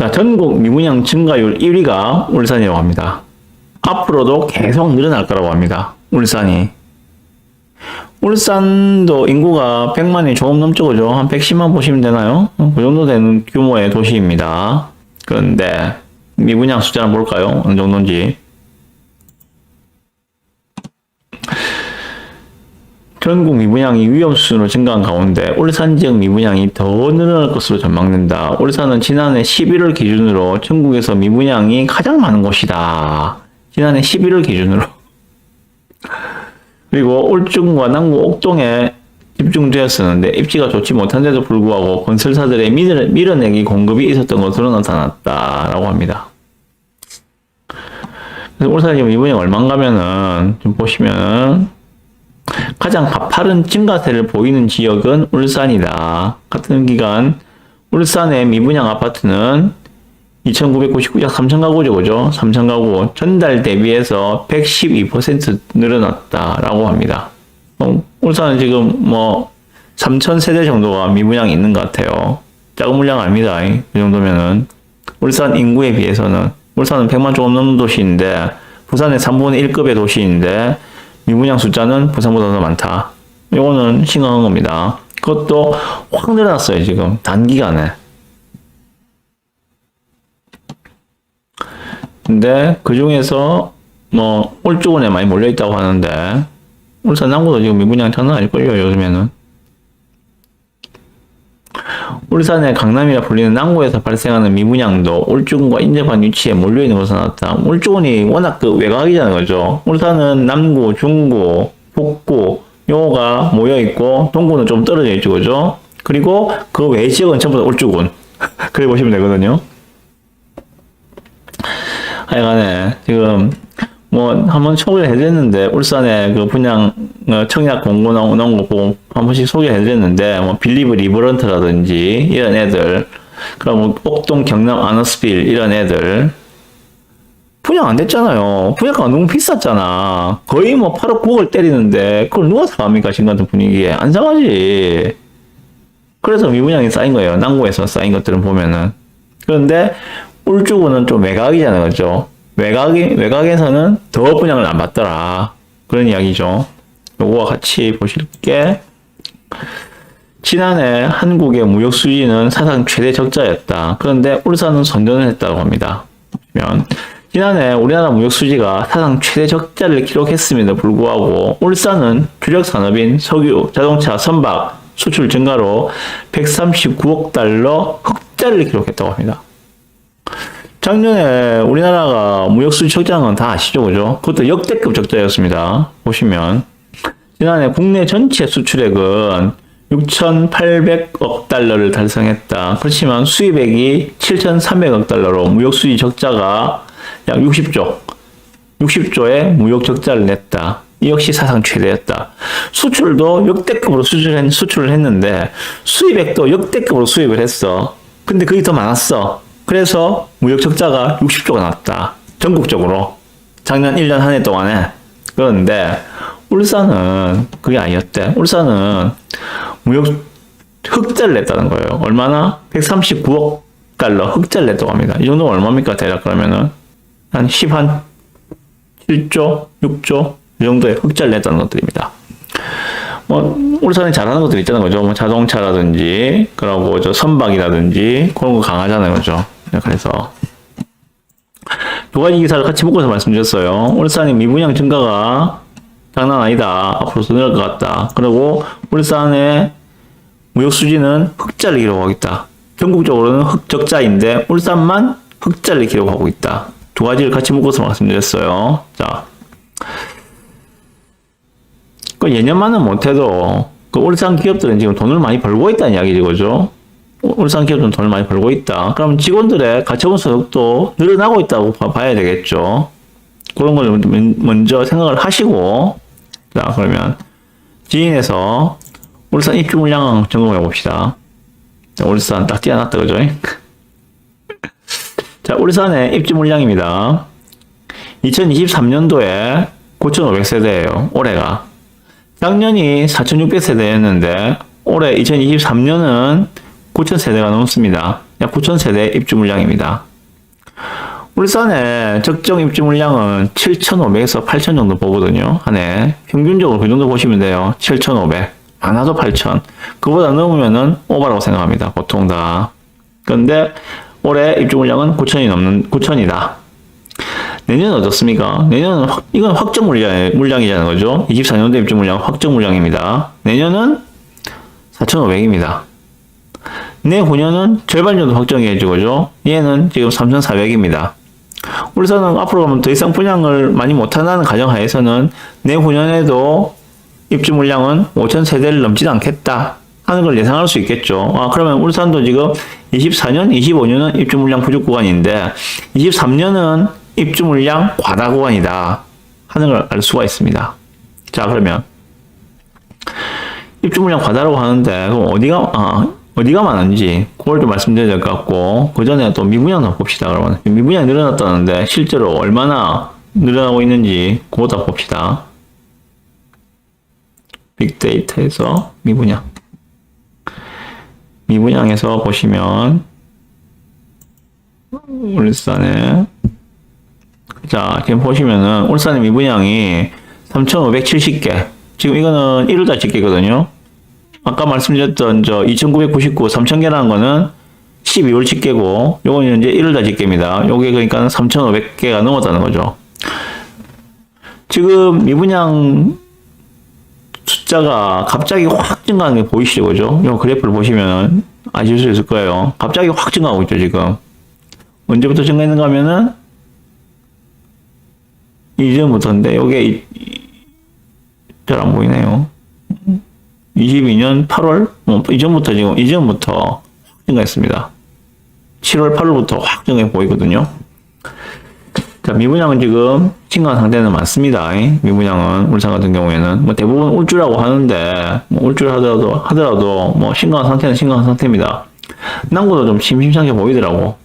자, 전국 미분양 증가율 1위가 울산이라고 합니다. 앞으로도 계속 늘어날 거라고 합니다. 울산이. 울산도 인구가 100만이 조금 넘죠, 그죠? 한 110만 보시면 되나요? 그 정도 되는 규모의 도시입니다. 그런데 미분양 숫자는 볼까요? 어느 정도인지. 전국 미분양이 위험 수준으로 증가한 가운데 울산 지역 미분양이 더 늘어날 것으로 전망된다. 울산은 지난해 11월 기준으로 전국에서 미분양이 가장 많은 곳이다. 지난해 11월 기준으로. 그리고 울중과 남구 옥동에 집중되었었는데 입지가 좋지 못한데도 불구하고 건설사들의 밀어내기 공급이 있었던 것으로 나타났다라고 합니다. 그래서 울산이 미분양 얼마인가 하면은 좀 보시면은 가장 가파른 증가세를 보이는 지역은 울산이다. 같은 기간 울산의 미분양 아파트는 2,999약 3,000가구죠, 그죠? 3,000가구 전달 대비해서 112% 늘어났다라고 합니다. 울산은 지금 뭐 3,000세대 정도가 미분양이 있는 것 같아요. 작은 물량 아닙니다. 이 정도면은 울산 인구에 비해서는 울산은 100만 조금 넘는 도시인데 부산의 3분의 1급의 도시인데 미분양 숫자는 부산보다 더 많다. 이거는 심각한 겁니다. 그것도 확 늘어났어요, 지금. 단기간에. 근데 그 중에서 뭐 울주군에 많이 몰려있다고 하는데 울산 남구도 지금 미분양 장난 아닐걸요, 요즘에는. 울산의 강남이라 불리는 남구에서 발생하는 미분양도 울주군과 인접한 위치에 몰려있는 것으로 나타나. 울주군이 워낙 그 외곽이잖아요, 그죠? 울산은 남구, 중구, 북구 요거가 모여있고 동구는 좀 떨어져 있죠, 그죠? 그리고 그 외 지역은 전부 다 울주군. 그래 보시면 되거든요. 하여간에 지금 뭐 한번 소개를 해드렸는데 울산에 그 분양 청약 공고 나온 거 보고 한 번씩 소개를 해드렸는데 뭐 빌리브 리버런트라든지 이런 애들, 그럼 뭐 옥동 경남 아너스빌 이런 애들 분양 안 됐잖아요. 분양가가 너무 비쌌잖아. 거의 뭐 8억 9억을 때리는데 그걸 누가 사갑니까? 지금 같은 분위기에 안 사가지. 그래서 미분양이 쌓인 거예요. 남구에서 쌓인 것들은 보면은. 그런데 울주군은 좀 외곽이잖아요, 그죠? 외곽에서는 더 분양을 안 받더라. 그런 이야기죠. 요거와 같이 보실게. 지난해 한국의 무역 수지는 사상 최대 적자였다. 그런데 울산은 선전을 했다고 합니다. 보시면 지난해 우리나라 무역 수지가 사상 최대 적자를 기록했음에도 불구하고 울산은 주력 산업인 석유, 자동차, 선박 수출 증가로 139억 달러 흑자를 기록했다고 합니다. 작년에 우리나라가 무역수지 적자한 건 다 아시죠, 그죠? 그것도 역대급 적자였습니다. 보시면 지난해 국내 전체 수출액은 6,800억 달러를 달성했다. 그렇지만 수입액이 7,300억 달러로 무역수지 적자가 약 60조의 무역 적자를 냈다. 이 역시 사상 최대였다. 수출도 역대급으로 수출을 했는데 수입액도 역대급으로 수입을 했어. 근데 그게 더 많았어. 그래서 무역 적자가 60조가 나왔다. 전국적으로. 작년 1년 한 해 동안에. 그런데 울산은 그게 아니었대. 울산은 무역 흑자를 냈다는 거예요. 얼마나? 139억 달러 흑자를 냈다고 합니다. 이 정도면 얼마입니까? 대략 그러면은 한 7조, 6조 이 정도의 흑자를 냈다는 것들입니다. 뭐 울산이 잘하는 것들 있잖아요, 그죠? 뭐 자동차라든지, 그러고 저 선박이라든지 그런 거 강하잖아요, 그죠? 그래서 두 가지 기사를 같이 묶어서 말씀드렸어요. 울산의 미분양 증가가 장난 아니다. 앞으로 더 늘어날 것 같다. 그리고 울산의 무역 수지는 흑자를 기록하고 있다. 전국적으로는 흑적자인데 울산만 흑자를 기록하고 있다. 두 가지를 같이 묶어서 말씀드렸어요. 자. 그 예년만은 못해도 그 울산 기업들은 지금 돈을 많이 벌고 있다는 이야기죠, 그죠? 울산 기업들은 돈을 많이 벌고 있다. 그럼 직원들의 가처분 소득도 늘어나고 있다고 봐야 되겠죠. 그런 걸 먼저 생각을 하시고, 자, 그러면 지인에서 울산 입주 물량 점검해 봅시다. 자, 울산 딱 띄어놨다, 그죠? 자, 울산의 입주 물량입니다. 2023년도에 9,500세대예요, 올해가. 작년이 4,600세대였는데 올해 2023년은 9,000세대가 넘습니다. 약 9,000세대 입주 물량입니다. 울산의 적정 입주 물량은 7,500에서 8,000 정도 보거든요. 한 해. 평균적으로 그 정도 보시면 돼요. 7,500. 많아도 8,000. 그보다 넘으면은 오버라고 생각합니다. 보통 다. 그런데 올해 입주 물량은 9,000이다. 내년은 어떻습니까? 내년은 이건 확정 물량이잖아요. 그죠? 24년도 입주 물량 확정 물량입니다. 내년은 4,500입니다. 내후년은 절반 정도 확정해야죠. 그죠? 얘는 지금 3,400입니다. 울산은 앞으로 가면 더 이상 분양을 많이 못한다는 가정하에서는 내후년에도 입주 물량은 5,000세대를 넘지도 않겠다 하는 걸 예상할 수 있겠죠. 그러면 울산도 지금 24년, 25년은 입주 물량 부족 구간인데 23년은 입주 물량 과다 구간이다 하는 걸 알 수가 있습니다. 자, 그러면 입주 물량 과다라고 하는데 그럼 어디가 많은지 그걸 좀 말씀드려야 될 것 같고, 그 전에 또 미분양 다 봅시다. 그러면 미분양이 늘어났다는데 실제로 얼마나 늘어나고 있는지 그거 다 봅시다. 빅데이터에서 미분양에서 보시면 울산에, 자 지금 보시면은 울산의 미분양이 3,570개, 지금 이거는 1월달 집계거든요. 아까 말씀드렸던 2,999, 3,000개라는 거는 12월 집계고, 요거는 이제 1월달 집계입니다. 요게 그러니까 3,500개가 넘었다는 거죠. 지금 미분양 숫자가 갑자기 확 증가하는 게 보이시죠? 그죠? 요 그래프를 보시면 아실 수 있을 거예요. 갑자기 확 증가하고 있죠, 지금. 언제부터 증가했는가 하면은, 이전부터인데, 요게, 잘 안 보이네요. 22년 8월? 이전부터 확 증가했습니다. 7월, 8월부터 확 증가해 보이거든요. 자, 미분양은 지금 심각한 상태는 많습니다. 미분양은 울산 같은 경우에는 뭐 대부분 울주라고 하는데, 뭐 울주 하더라도 뭐 심각한 상태는 심각한 상태입니다. 남구도 좀 심심찮게 보이더라고.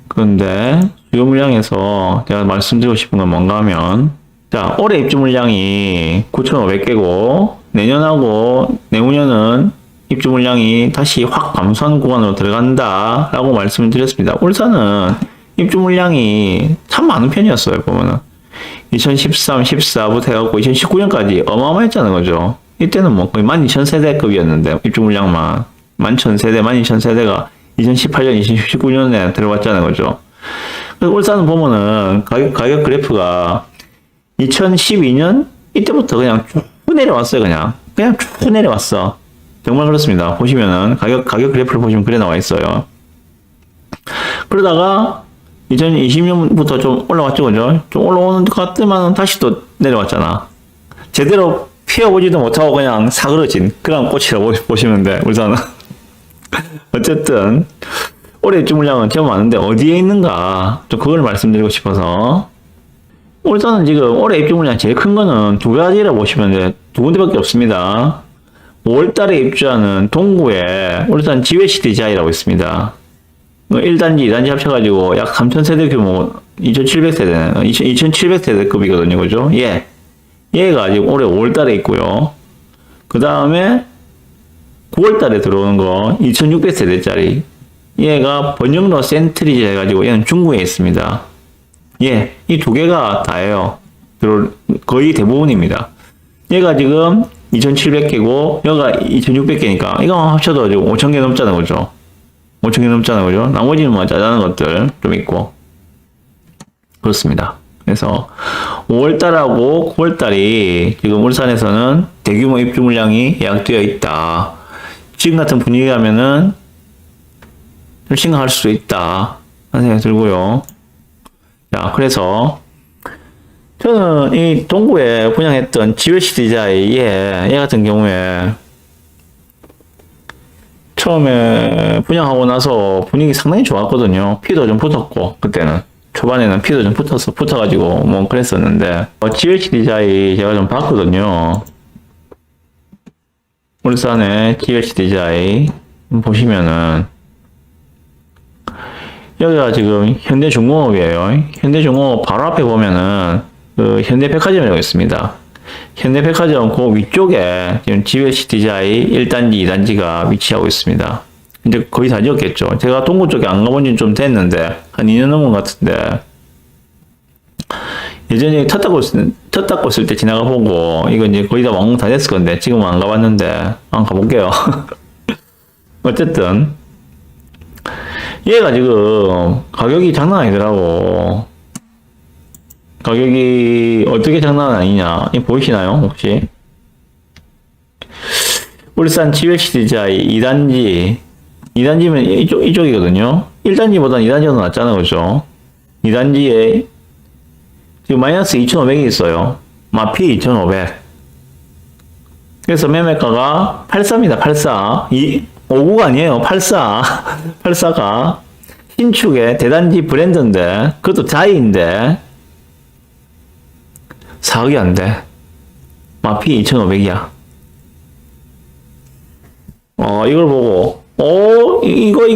그런데 주요 물량에서 제가 말씀드리고 싶은 건 뭔가 하면, 자, 올해 입주 물량이 9,500개고 내년하고 내후년은 입주 물량이 다시 확 감소하는 구간으로 들어간다 라고 말씀을 드렸습니다. 울산은 입주 물량이 참 많은 편이었어요. 보면은 2013, 14부터 해갖고 2019년까지 어마어마했잖아요. 그죠? 이때는 뭐 거의 12,000세대급이었는데 입주 물량만 11,000세대, 12,000세대가 2018년, 2019년에 들어왔잖아요. 그죠? 그래서 울산은 보면은 가격 그래프가 2012년 이때부터 그냥 쭉 내려왔어요. 그냥 쭉 내려왔어. 정말 그렇습니다. 보시면은 가격 그래프를 보시면 그래 나와 있어요. 그러다가 2020년부터 좀 올라왔죠. 그죠? 좀 올라오는 것 같지만 다시 또 내려왔잖아. 제대로 피워보지도 못하고 그냥 사그러진 그런 꽃이라고 보시면 돼. 울산은. 어쨌든 올해 입주 물량은 제법 많은데 어디에 있는가 좀 그걸 말씀드리고 싶어서, 울산은 지금 올해 입주 물량 제일 큰 거는 두 가지라고 보시면 돼. 두 군데밖에 없습니다. 5월달에 입주하는 동구에 울산 지웨시티자이라고 있습니다. 1단지, 2단지 합쳐가지고 약 3,000세대 규모, 2,700세대, 2,700세대급이거든요. 그죠? 얘가 지금 올해 5월달에 있고요. 그 다음에 9월달에 들어오는 거 2,600세대짜리. 얘가 번영로 센트리지 해가지고 얘는 중구에 있습니다. 이 두 개가 다예요. 거의 대부분입니다. 얘가 지금 2,700개고 여가 2,600개니까 이거 합쳐도 지금 5,000개 넘잖아요. 그죠? 5,000개 넘잖아요. 그죠? 나머지는 뭐 짜자는 것들 좀 있고 그렇습니다. 그래서 5월달하고 9월달이 지금 울산에서는 대규모 입주 물량이 예약되어 있다. 지금 같은 분위기라면은 좀 심각할 수도 있다 하는 생각이 들고요. 자, 그래서 저는 이 동구에 분양했던 지웨시티자이 얘 같은 경우에 처음에 분양하고 나서 분위기 상당히 좋았거든요. 피도 좀 붙었고, 그때는 초반에는 피도 좀 붙어가지고 뭐 그랬었는데, 지웨시티자이 제가 좀 봤거든요. 울산의 지웨시티자이 보시면은 여기가 지금 현대중공업이에요. 현대중공업 바로 앞에 보면은 그 현대백화점이라고 있습니다. 현대백화점 그 위쪽에 지금 지웨시티자이 1단지, 2단지가 위치하고 있습니다. 이제 거의 다 지었겠죠. 제가 동구 쪽에 안 가본 지는 좀 됐는데, 한 2년 넘은 것 같은데, 예전에 첫 닦고 있을 때 지나가 보고, 이거 이제 거의 다 완공 다 됐을 건데, 지금은 안 가봤는데, 한번 가볼게요. 어쨌든, 얘가 지금 가격이 장난 아니더라고. 가격이 어떻게 장난 아니냐? 이거 보이시나요? 혹시? 울산 GXD자이 2단지. 2단지면 이쪽이거든요. 1단지보다 2단지가 더 낫잖아요. 그죠? 2단지에 지금 마이너스 2,500이 있어요. 마피 2,500. 그래서 매매가가 84입니다. 84. 59가 아니에요. 84. 84가 신축의 대단지 브랜드인데, 그것도 자이인데, 4억이 안 돼. 마피 2,500이야. 이걸 보고, 이거,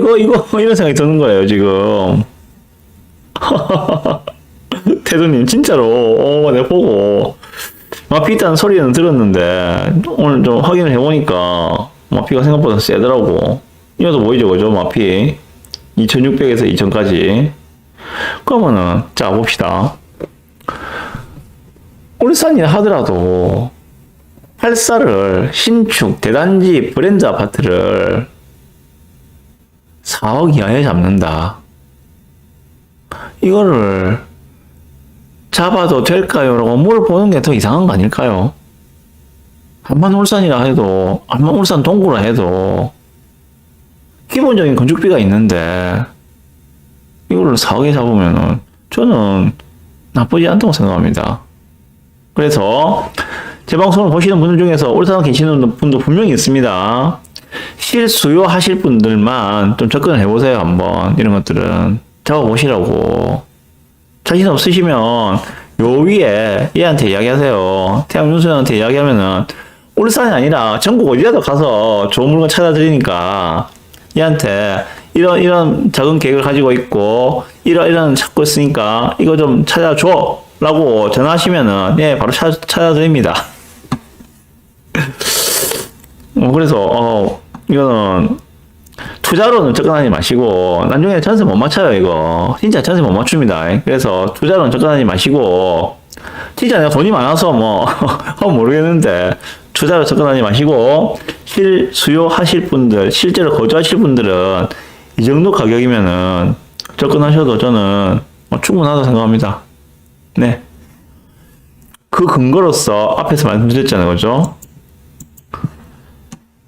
이런 생각이 드는 거예요, 지금. 태도님, 진짜로, 내가 보고, 마피 있다는 소리는 들었는데, 오늘 좀 확인을 해보니까, 마피가 생각보다 세더라고. 이것도 보이죠, 그죠? 마피. 2600에서 2000까지. 그러면은, 자, 봅시다. 울산이라 하더라도, 84를 신축 대단지 브랜드 아파트를 4억 이하에 잡는다. 이거를 잡아도 될까요? 라고 물어보는 게 더 이상한 거 아닐까요? 한만 울산이라 해도, 한만 울산 동구라 해도, 기본적인 건축비가 있는데, 이거를 4억에 잡으면은, 저는 나쁘지 않다고 생각합니다. 그래서, 제 방송을 보시는 분들 중에서 울산 계시는 분도 분명히 있습니다. 실수요 하실 분들만 좀 접근을 해보세요, 한번. 이런 것들은. 잡아보시라고. 자신 없으시면, 요 위에 얘한테 이야기하세요. 태양 윤수한테 이야기하면은, 울산이 아니라 전국 어디라도 가서 좋은 물건 찾아드리니까, 얘한테 이런 작은 계획을 가지고 있고, 이런 찾고 있으니까, 이거 좀 찾아줘! 라고 전화하시면은, 예, 바로 찾아드립니다. 그래서, 이거는, 투자로는 접근하지 마시고, 나중에 전세 못 맞춰요, 이거. 진짜 전세 못 맞춥니다. 그래서, 투자로는 접근하지 마시고, 진짜 내가 돈이 많아서 모르겠는데, 투자로 접근하지 마시고, 실수요 하실 분들, 실제로 거주하실 분들은, 이 정도 가격이면은, 접근하셔도 저는 충분하다고 생각합니다. 네. 그 근거로서 앞에서 말씀드렸잖아요. 그죠?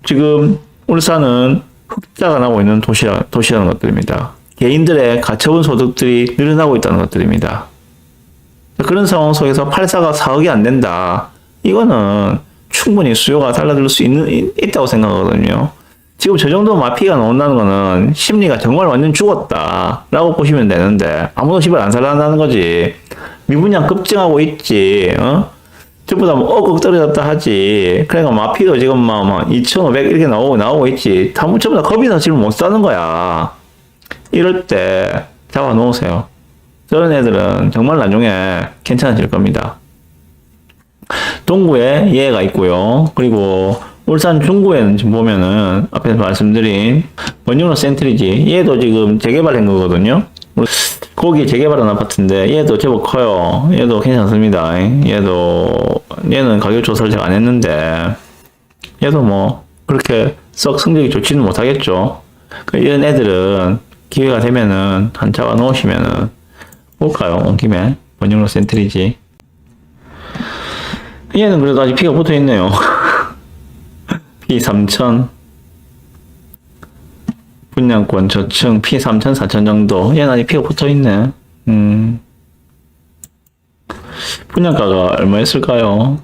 지금 울산은 흑자가 나고 있는 도시라는 것들입니다. 개인들의 가처분 소득들이 늘어나고 있다는 것들입니다. 그런 상황 속에서 84가 4억이 안 된다. 이거는 충분히 수요가 달라질 수 있다고 생각하거든요. 지금 저 정도 마피가 나온다는 거는 심리가 정말 완전 죽었다 라고 보시면 되는데 아무도 집을 안 살아난다는 거지. 미분양 급증하고 있지. 전부 다 억억 떨어졌다 하지. 그러니까 마피도 지금 막 2,500 이렇게 나오고 있지. 전부 다 겁이 나서 집을 못 사는 거야. 이럴 때 잡아 놓으세요. 저런 애들은 정말 나중에 괜찮아질 겁니다. 동구에 얘가 있고요. 그리고 울산 중구에는 지금 보면은 앞에서 말씀드린 번영로 센트리지. 얘도 지금 재개발한 거거든요. 거기 재개발한 아파트인데 얘도 제법 커요. 얘도 괜찮습니다. 얘는 가격 조사를 제가 안 했는데 얘도 뭐 그렇게 썩 성적이 좋지는 못하겠죠. 이런 애들은 기회가 되면은 한 잡아 놓으시면은 볼까요? 온 김에 번영로 센트리지. 얘는 그래도 아직 피가 붙어 있네요. 피 3,000 분양권 저층 피 3,000, 4,000 정도. 얘는 아직 피가 붙어 있네. 분양가가 얼마였을까요?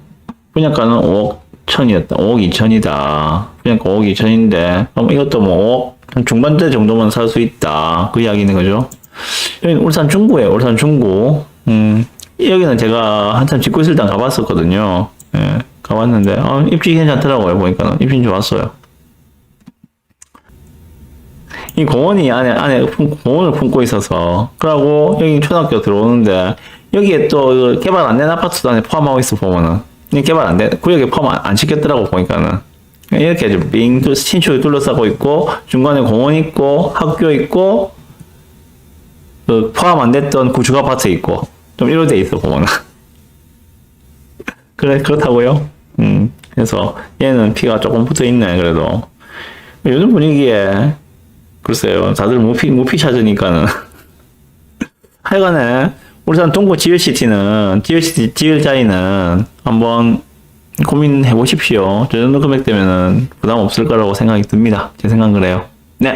분양가는 5억 1,000이었다. 5억 2천이다. 분양가 5억 2천인데, 그럼 이것도 뭐 5억 중반대 정도만 살 수 있다. 그 이야기는 거죠. 여기는 울산 중구에요. 울산 중구. 여기는 제가 한참 짓고 있을 때 가봤었거든요. 예, 가봤는데, 입지 괜찮더라고요. 보니까 입지 좋았어요. 이 공원이 안에 공원을 품고 있어서, 그러고 여기 초등학교 들어오는데, 여기에 또 개발 안 된 아파트도 안에 포함하고 있어, 보면은. 개발 안 된, 구역에 포함 안 시켰더라고, 보니까는. 이렇게 좀 신축이 둘러싸고 있고, 중간에 공원 있고, 학교 있고, 그 포함 안 됐던 구축 아파트 있고, 좀 이런 데 있어, 공원은. 그래, 그렇다고요? 그래서 얘는 피가 조금 붙어 있네, 그래도. 요즘 분위기에, 글쎄요, 다들 무피 찾으니까는. 하여간에, 울산 동구 지을시티는, 지을 자리는 한번 고민해 보십시오. 저 정도 금액 되면은 부담 없을 거라고 생각이 듭니다. 제 생각은 그래요. 네.